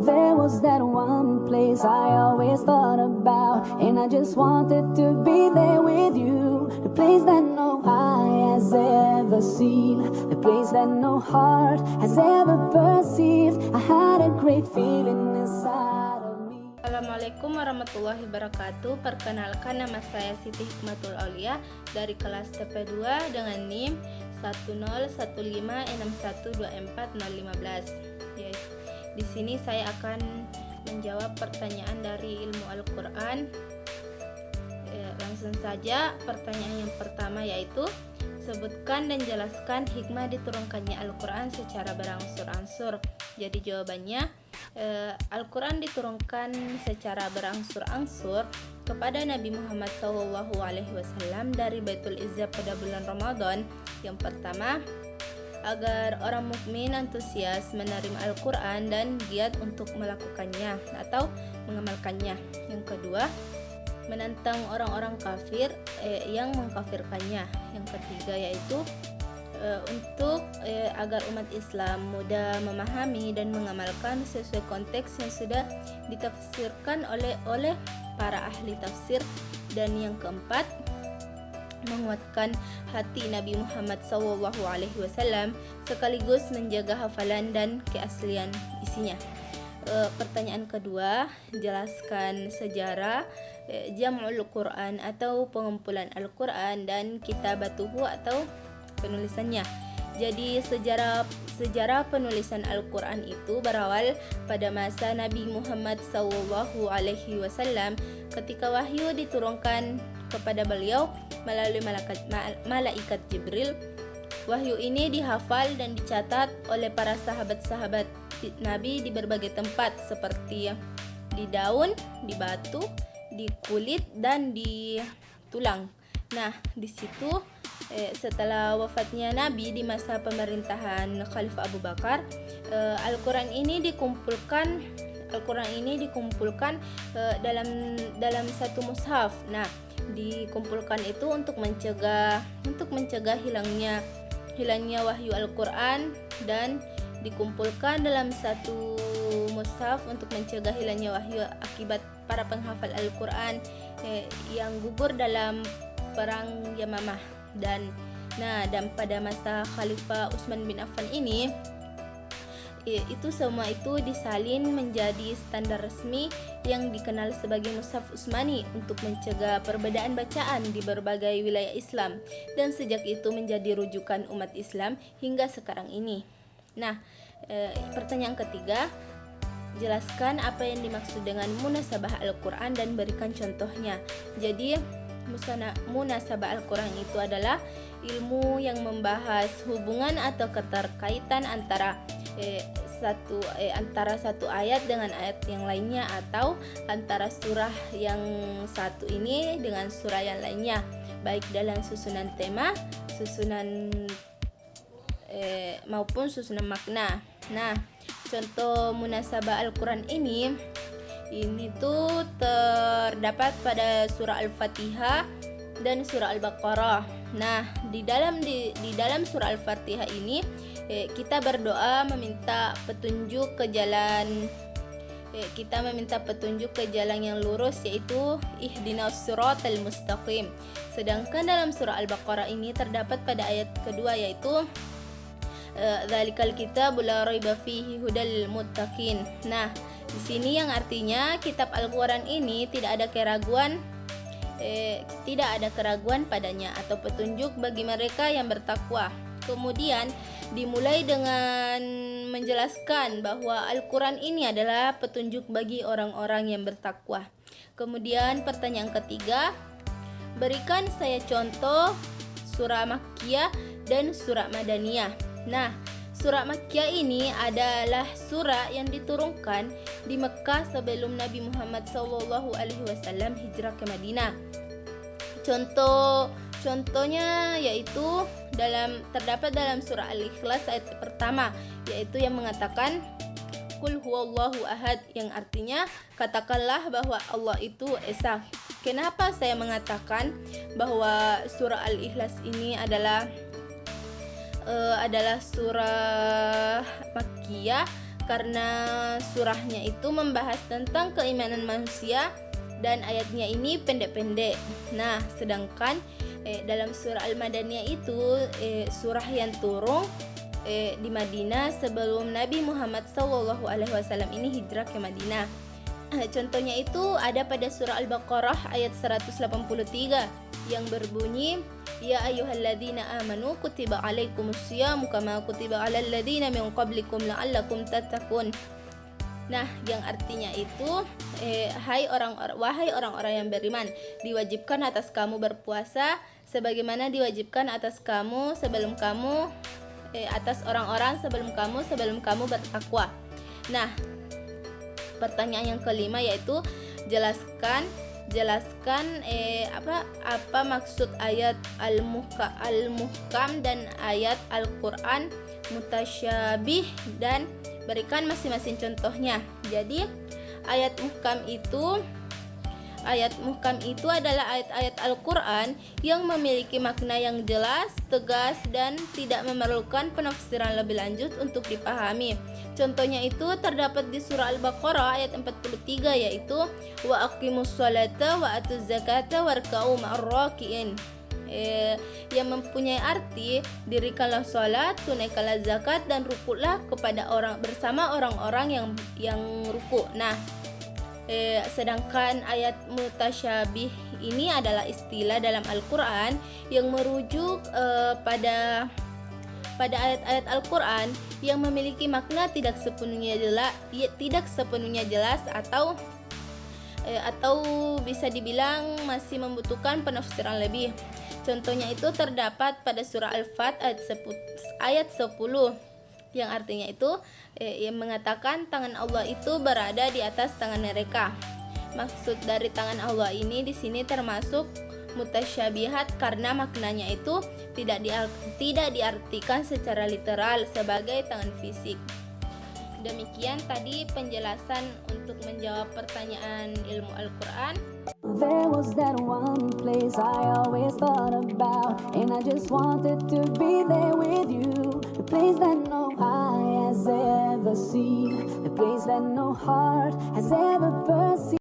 there was that one place I always thought about, and I just wanted to be there with you. The place that no eye has ever seen, the place that no heart has ever perceived. I had a great feeling inside of me. Assalamualaikum warahmatullahi wabarakatuh. Perkenalkan, nama saya Siti Hikmatul Aulia dari kelas TP2 dengan NIM 10156124015. Ya, di sini saya akan menjawab pertanyaan dari ilmu Al-Quran. Langsung saja, pertanyaan yang pertama yaitu sebutkan dan jelaskan hikmah diturunkannya Al-Quran secara berangsur-angsur. Jadi jawabannya, Al-Quran diturunkan secara berangsur-angsur kepada Nabi Muhammad SAW dari Baitul Izzah pada bulan Ramadan. Yang pertama, agar orang mukmin antusias menerima Al-Quran dan giat untuk melakukannya atau mengamalkannya. Yang kedua, menentang orang-orang kafir yang mengkafirkannya. Yang ketiga yaitu agar umat Islam mudah memahami dan mengamalkan sesuai konteks yang sudah ditafsirkan oleh para ahli tafsir. Dan yang keempat, menguatkan hati Nabi Muhammad SAW sekaligus menjaga hafalan dan keaslian isinya. Pertanyaan kedua, jelaskan sejarah Jam'ul Quran atau pengumpulan Al-Quran dan Kitabatuhu atau penulisannya. Jadi sejarah penulisan Al-Quran itu berawal pada masa Nabi Muhammad SAW ketika wahyu diturunkan kepada beliau melalui malaikat Jibril. Wahyu ini dihafal dan dicatat oleh para sahabat-sahabat Nabi di berbagai tempat seperti di daun, di batu, di kulit, dan di tulang. Nah, di situ setelah wafatnya Nabi di masa pemerintahan Khalifah Abu Bakar, Al-Quran ini dikumpulkan dalam satu mushaf. Nah, dikumpulkan itu untuk mencegah hilangnya wahyu Al-Quran, dan dikumpulkan dalam satu mushaf untuk mencegah hilangnya wahyu akibat para penghafal Al-Quran yang gugur dalam perang Yamamah. Dan pada masa Khalifah Utsman bin Affan ini, itu semua itu disalin menjadi standar resmi yang dikenal sebagai Mushaf Utsmani untuk mencegah perbedaan bacaan di berbagai wilayah Islam, dan sejak itu menjadi rujukan umat Islam hingga sekarang ini. Nah, pertanyaan ketiga, jelaskan apa yang dimaksud dengan munasabah Al-Quran dan berikan contohnya. Jadi munasabah Al-Quran itu adalah ilmu yang membahas hubungan atau keterkaitan antara satu ayat dengan ayat yang lainnya, atau antara surah yang satu ini dengan surah yang lainnya, baik dalam susunan tema, maupun susunan makna. Nah, contoh munasabah Al-Quran ini tuh terdapat pada surah Al-Fatihah dan surah Al-Baqarah. Nah, di dalam surah Al-Fatihah ini kita berdoa meminta petunjuk ke jalan yang lurus, yaitu ihdinas siratal mustaqim. Sedangkan dalam surah Al-Baqarah ini terdapat pada ayat kedua yaitu dzalikal kitabu la raiba fihi hudal muttaqin. Nah, di sini yang artinya kitab Al-Quran ini tidak ada keraguan padanya atau petunjuk bagi mereka yang bertakwa. Kemudian dimulai dengan menjelaskan bahwa Al-Quran ini adalah petunjuk bagi orang-orang yang bertakwa. Kemudian pertanyaan ketiga, berikan saya contoh surah Makkiyah dan surah Madaniyah. Nah, surah Makkiyah ini adalah surah yang diturunkan di Mekah sebelum Nabi Muhammad SAW hijrah ke Madinah. Contohnya yaitu terdapat dalam surah Al-Ikhlas ayat pertama, yaitu yang mengatakan Qul huwallahu ahad, yang artinya katakanlah bahwa Allah itu esa. Kenapa saya mengatakan bahwa surah Al-Ikhlas ini adalah surah Makkiyah? karena surahnya itu membahas tentang keimanan manusia dan ayatnya ini pendek-pendek. Nah, sedangkan dalam surah Al-Madaniyah itu surah yang turun di Madinah sebelum Nabi Muhammad SAW ini hijrah ke Madinah. Contohnya itu ada pada surah Al-Baqarah ayat 183 yang berbunyi, Ya ayyuhalladzina amanu kutiba alaikumusyamu kama kutiba alal ladzina min qablikum la'allakum tattaqun. Nah, yang artinya itu wahai orang-orang yang beriman, diwajibkan atas kamu berpuasa sebagaimana diwajibkan atas kamu sebelum kamu atas orang-orang sebelum kamu bertakwa. Nah, pertanyaan yang kelima yaitu jelaskan apa maksud ayat al-muhkam dan ayat Al-Qur'an mutasyabih dan berikan masing-masing contohnya. Jadi ayat muhkam itu adalah ayat-ayat Al-Qur'an yang memiliki makna yang jelas, tegas dan tidak memerlukan penafsiran lebih lanjut untuk dipahami. Contohnya itu terdapat di surah Al-Baqarah ayat 43 yaitu wa aqimus sholata wa atuz zakata warka'u ma'ar raki'in. Yang mempunyai arti dirikanlah sholat, tunaikanlah zakat dan rukuklah bersama orang-orang yang ruku. Nah, sedangkan ayat mutasyabih ini adalah istilah dalam Al-Qur'an yang merujuk pada ayat-ayat Al-Qur'an yang memiliki makna tidak sepenuhnya jelas atau bisa dibilang masih membutuhkan penafsiran lebih. Contohnya itu terdapat pada surah Al-Fat ayat 10 yang artinya itu yang mengatakan tangan Allah itu berada di atas tangan mereka. Maksud dari tangan Allah ini di sini termasuk mutasyabihat karena maknanya itu tidak diartikan secara literal sebagai tangan fisik. Demikian tadi penjelasan untuk menjawab pertanyaan ilmu Al-Qur'an. There was that one place I always thought about, and I just wanted to be there with you. The place that no eye has ever seen, the place that no heart has ever perceived.